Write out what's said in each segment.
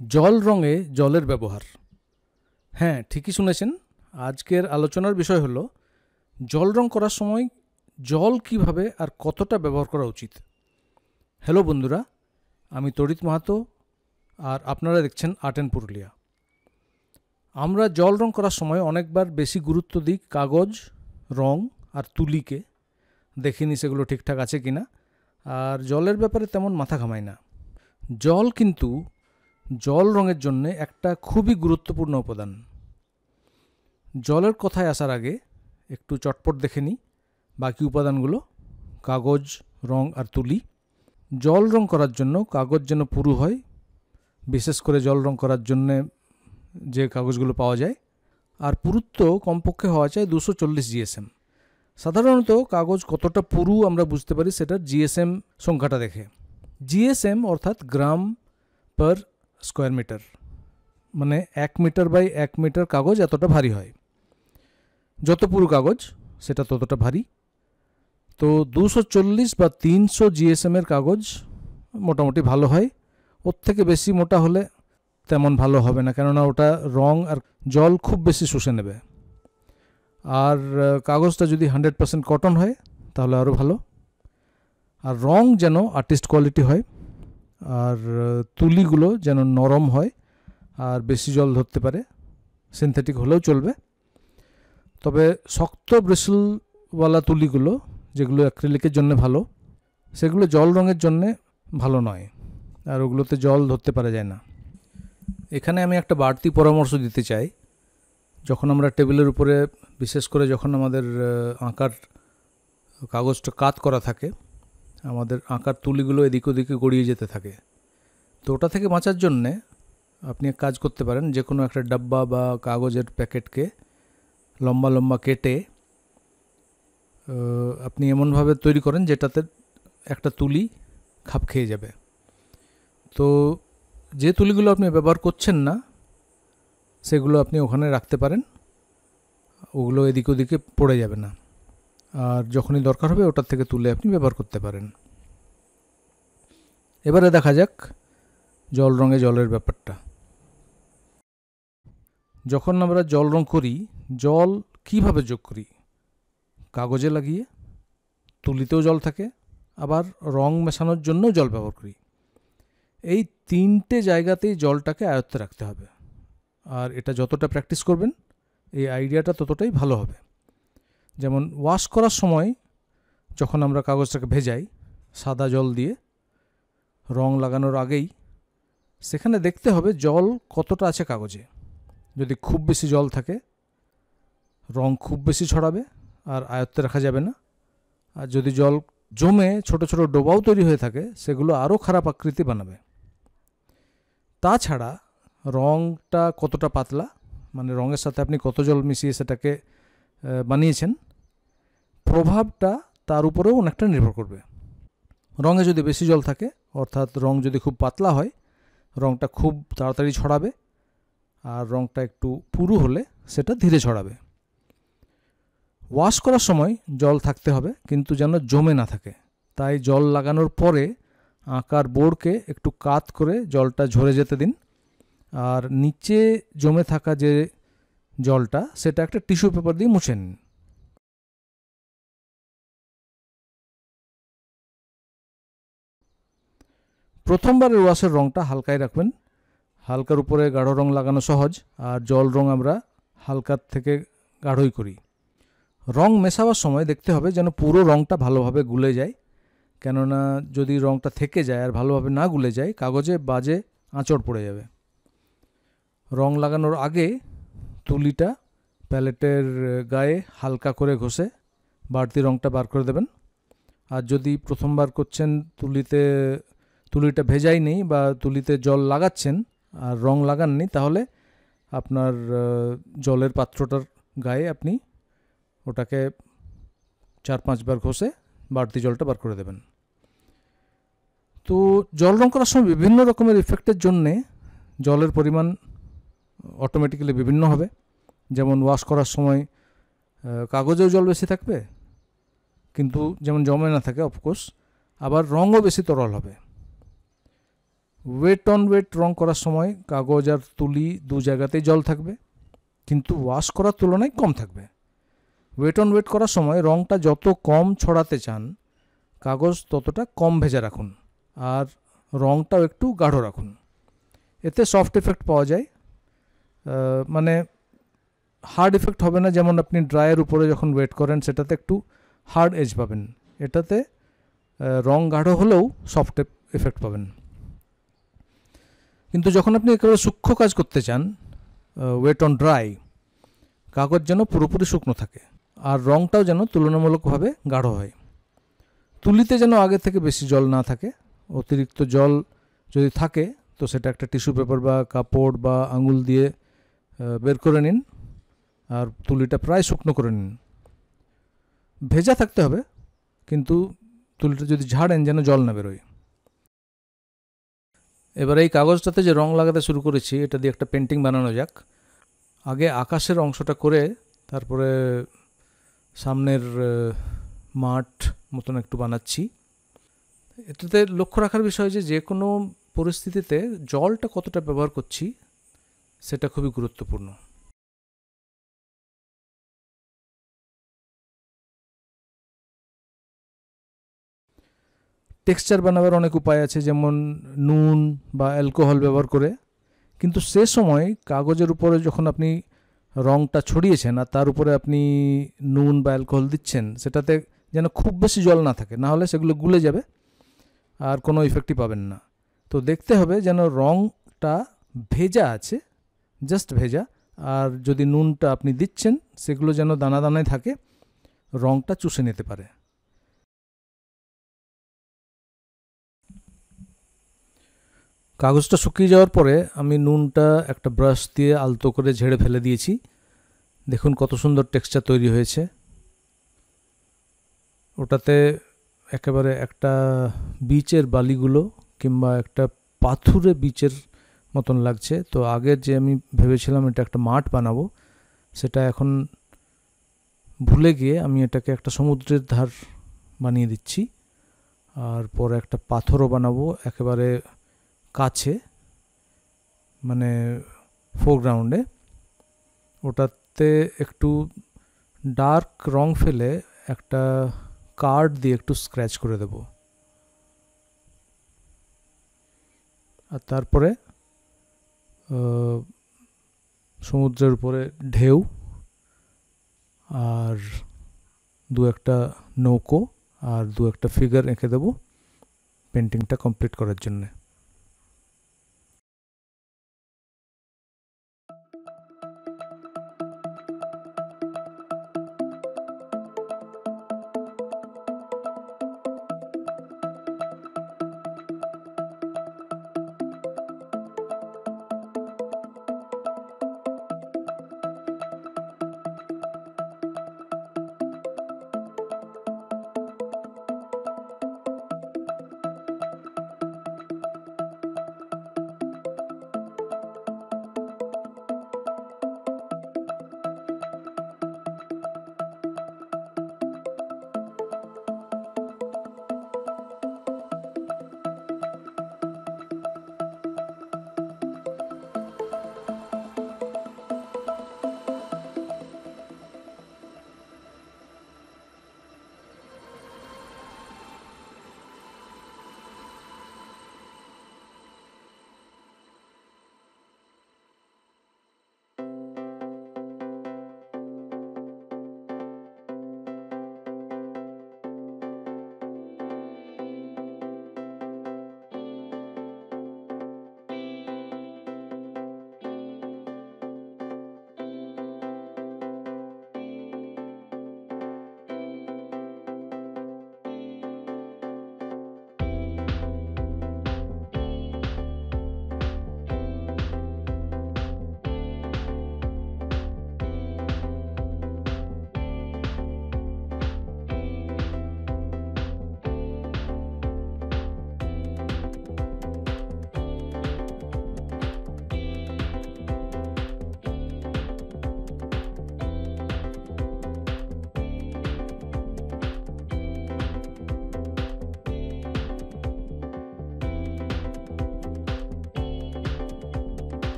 জল রঙে জলের ব্যবহার। হ্যাঁ, ঠিকই শুনেছেন। আজকের আলোচনার বিষয় হলো জল রং করার সময় জল কিভাবে আর কতটা ব্যবহার করা উচিত। হ্যালো বন্ধুরা, আমি তড়িৎ মাহাতো আর আপনারা দেখছেন আর্ট অ্যান্ড পুরুলিয়া। আমরা জল রং করার সময় অনেকবার বেশি গুরুত্ব দিই কাগজ, রং আর তুলিকে, দেখিনি সেগুলো ঠিকঠাক আছে কি না, আর জলের ব্যাপারে তেমন মাথা ঘামাই না। জল কিন্তু জল রঙের জন্যে একটা খুবই গুরুত্বপূর্ণ উপাদান। জলের কথায় আসার আগে একটু চটপট দেখে নিই বাকি উপাদানগুলো। কাগজ, রং আর তুলি। জল রং করার জন্য কাগজ যেন পুরু হয়, বিশেষ করে জল রং করার জন্যে যে কাগজগুলো পাওয়া যায়, আর পুরুত্ব কমপক্ষে হওয়া চাই 240 জিএসএম। সাধারণত কাগজ কতটা পুরু আমরা বুঝতে পারি সেটার জিএসএম সংখ্যাটা দেখে। জিএসএম অর্থাৎ গ্রাম পার স্কোয়ার মিটার, মানে 1 মিটার বাই 1 মিটার কাগজ এতটা ভারী হয়। যত পুরু কাগজ সেটা ততটা ভারী। তো 240 বা 300 জিএসএমের কাগজ মোটামুটি ভালো হয়। ওর থেকে বেশি মোটা হলে তেমন ভালো হবে না, কেননা ওটা রং আর জল খুব বেশি শুষে নেবে। আর কাগজটা যদি 100% কটন হয় তাহলে আরও ভালো। আর রং যেন আর্টিস্ট কোয়ালিটি হয়, আর তুলিগুলো যেন নরম হয় আর বেশি জল ধরতে পারে। সিনথেটিক হলেও চলবে, তবে শক্ত ব্রেসলওয়ালা তুলিগুলো যেগুলো অ্যাক্রিলিকের জন্য ভালো, সেগুলো জল রঙের জন্যে ভালো নয়, আর ওগুলোতে জল ধরতে পারা যায় না। এখানে আমি একটা বাড়তি পরামর্শ দিতে চাই। যখন আমরা টেবিলের উপরে, বিশেষ করে যখন আমাদের আঁকার কাগজটা কাত করা থাকে, আমাদের আঁকার তুলিগুলো এদিক ওদিকে গড়িয়ে যেতে থাকে, তো ওটা থেকে বাঁচার জন্যে আপনি এক কাজ করতে পারেন। যে কোনো একটা ডাব্বা বা কাগজের প্যাকেটকে লম্বা লম্বা কেটে আপনি এমনভাবে তৈরি করেন যেটাতে একটা তুলি খাপ খেয়ে যাবে। তো যে তুলিগুলো আপনি ব্যবহার করছেন না সেগুলো আপনি ওখানে রাখতে পারেন, ওগুলো এদিক ওদিকে পড়ে যাবে না, আর যখনই দরকার হবে ওটার থেকে তুলে আপনি ব্যবহার করতে পারেন। এবারে দেখা যাক জল রঙে জলের ব্যাপারটা। যখন আমরা জল রং করি, জল কিভাবে যোগ করি? কাগজে লাগিয়ে, তুলিতেও জল থাকে, আবার রং মেশানোর জন্যও জল ব্যবহার করি। এই তিনটে জায়গাতেই জলটাকে আয়ত্তে রাখতে হবে, আর এটা যতটা প্র্যাকটিস করবেন এই আইডিয়াটা ততটাই ভালো হবে। যেমন ওয়াশ করার সময় যখন আমরা কাগজটাকে ভেজাই সাদা জল দিয়ে, রং লাগানোর আগেই সেখানে দেখতে হবে জল কতটা আছে কাগজে। যদি খুব বেশি জল থাকে রং খুব বেশি ছড়াবে আর আয়ত্তে রাখা যাবে না, আর যদি জল জমে ছোট ছোট ডোবাও তৈরি হয়ে থাকে সেগুলো আরও খারাপ আকৃতি বানাবে। তাছাড়া রংটা কতটা পাতলা, মানে রঙের সাথে আপনি কত জল মিশিয়ে সেটাকে বানিয়েছেন, প্রভাবটা তার উপরেও অনেকটা নির্ভর করবে। রঙে যদি বেশি জল থাকে, অর্থাৎ রং যদি খুব পাতলা হয়, রংটা খুব তাড়াতাড়ি ছড়াবে, আর রংটা একটু পুরু হলে সেটা ধীরে ছড়াবে। ওয়াশ করার সময় জল থাকতে হবে, কিন্তু যেন জমে না থাকে। তাই জল লাগানোর পরে আঁকার বোর্ডকে একটু কাত করে জলটা ঝরে যেতে দিন, আর নিচে জমে থাকা যে জলটা সেটা একটা টিস্যু পেপার দিয়ে মুছে নিন। প্রথমবারের ওয়াশের রঙটা হালকাই রাখবেন। হালকার উপরে গাঢ় রং লাগানো সহজ, আর জল রং আমরা হালকার থেকে গাঢ়ই করি। রং মেশাবার সময় দেখতে হবে যেন পুরো রংটা ভালোভাবে গুলে যায়, কেননা যদি রংটা থেকে যায় আর ভালোভাবে না গুলে যায় কাগজে বাজে আঁচড় পড়ে যাবে। রং লাগানোর আগে তুলিটা প্যালেটের গায়ে হালকা করে ঘষে বাড়তি রংটা বার করে দেবেন। আর যদি প্রথমবার করছেন তুলিটা ভেজাই নেই বা তুলিতে জল লাগাচ্ছেন আর রং লাগাননি, তাহলে আপনার জলের পাত্রটার গায়ে আপনি ওটাকে 4-5 বার ঘষে বাড়তি জলটা বার করে দেবেন। তো জল রং করার সময় বিভিন্ন রকমের ইফেক্টের জন্যে জলের পরিমাণ অটোমেটিক্যালি বিভিন্ন হবে। যেমন ওয়াশ করার সময় কাগজেও জল বেশি থাকবে, কিন্তু যেমন জমে না থাকে অফকোর্স, আবার রঙও বেশি তরল হবে। ওয়েট অন ওয়েট রং করার সময় কাগজ আর তুলি দু জায়গাতেই জল থাকবে, কিন্তু ওয়াশ করার তুলনায় কম থাকবে। ওয়েট অন ওয়েট করার সময় রংটা যত কম ছড়াতে চান কাগজ ততটা কম ভেজা রাখুন, আর রংটাও একটু গাঢ় রাখুন। এতে সফট এফেক্ট পাওয়া যায়, মানে হার্ড এফেক্ট হবে না। যেমন আপনি ড্রায়ের উপরে যখন ওয়েট করেন সেটাতে একটু হার্ড এজ পাবেন, এটাতে রং গাঢ় হলেও সফট এফেক্ট পাবেন। কিন্তু যখন আপনি একেবারে সূক্ষ্ম কাজ করতে চান, ওয়েট অন ড্রাই, কাগজ যেন পুরোপুরি শুকনো থাকে আর রংটাও যেন তুলনামূলকভাবে গাঢ় হয়। তুলিতে যেন আগে থেকে বেশি জল না থাকে। অতিরিক্ত জল যদি থাকে তো সেটা একটা টিস্যু পেপার বা কাপড় বা আঙুল দিয়ে বের করে নিন, আর তুলিটা প্রায় শুকনো করে নিন। ভেজা থাকতে হবে, কিন্তু তুলিটা যদি ঝাড়েন যেন জল না বেরোয়। এবার এই কাগজটাতে যে রং লাগাতে শুরু করেছি এটা দিয়ে একটা পেন্টিং বানানো যাক। আগে আকাশের অংশটা করে তারপরে সামনের মাঠ মতন একটু বানাচ্ছি। এটাতে লক্ষ্য রাখার বিষয় যে কোনো পরিস্থিতিতে জলটা কতটা ব্যবহার করছি সেটা খুবই গুরুত্বপূর্ণ। টেক্সচার বানাবার অনেক উপায় আছে, যেমন নুন বা অ্যালকোহল ব্যবহার করে, কিন্তু সে সময় কাগজের উপরে যখন আপনি রংটা ছড়িয়েছেন আর তার উপরে আপনি নুন বা অ্যালকোহল দিচ্ছেন সেটাতে যেন খুব বেশি জল না থাকে, না হলে সেগুলো গুলে যাবে আর কোনো ইফেক্টই পাবেন না। তো দেখতে হবে যেন রংটা ভেজা আছে, জাস্ট ভেজা, আর যদি নুনটা আপনি দিচ্ছেন সেগুলো যেন দানা দানায় থাকে, রংটা চুষে নিতে পারে। কাগজটা শুকিয়ে যাওয়ার পরে আমি নুনটা একটা ব্রাশ দিয়ে আলতো করে ঝেড়ে ফেলে দিয়েছি। দেখুন কত সুন্দর টেক্সচার তৈরি হয়েছে। ওটাতে একেবারে একটা বিচের বালিগুলো কিংবা একটা পাথুরে বিচের মতন লাগছে। তো আগের যে আমি ভেবেছিলাম এটা একটা মাঠ বানাবো, সেটা এখন ভুলে গিয়ে আমি এটাকে একটা সমুদ্রের ধার বানিয়ে দিচ্ছি। আর পরে একটা পাথরও বানাবো একেবারে কাছে, মানে ফোরগ্রাউন্ডে। ওটাতে একটু ডার্ক রং ফেলে একটা কার্ড দিয়ে একটু স্ক্র্যাচ করে দেব। আর তারপরে সমুদ্রের উপরে ঢেউ আর দু একটা নৌকো আর দু একটা ফিগার এঁকে দেবো পেন্টিংটা কমপ্লিট করার জন্যে।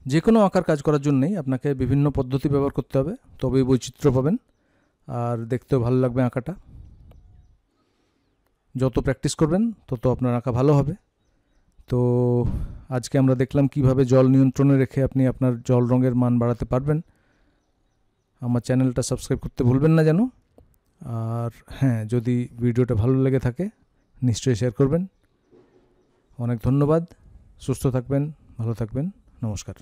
যে কোনো আঁকার কাজ করার জন্যই আপনাকে বিভিন্ন পদ্ধতি ব্যবহার করতে হবে, তবেই বৈচিত্র্য পাবেন আর দেখতেও ভালো লাগবে আঁকাটা। যত প্র্যাকটিস করবেন তত আপনার আঁকা ভালো হবে। তো আজকে আমরা দেখলাম কিভাবে জল নিয়ন্ত্রণে রেখে আপনি আপনার জল রঙের মান বাড়াতে পারবেন। আমার চ্যানেলটা সাবস্ক্রাইব করতে ভুলবেন না যেন। আর হ্যাঁ, যদি ভিডিওটা ভালো লেগে থাকে নিশ্চয়ই শেয়ার করবেন। অনেক ধন্যবাদ। সুস্থ থাকবেন, ভালো থাকবেন। নমস্কার।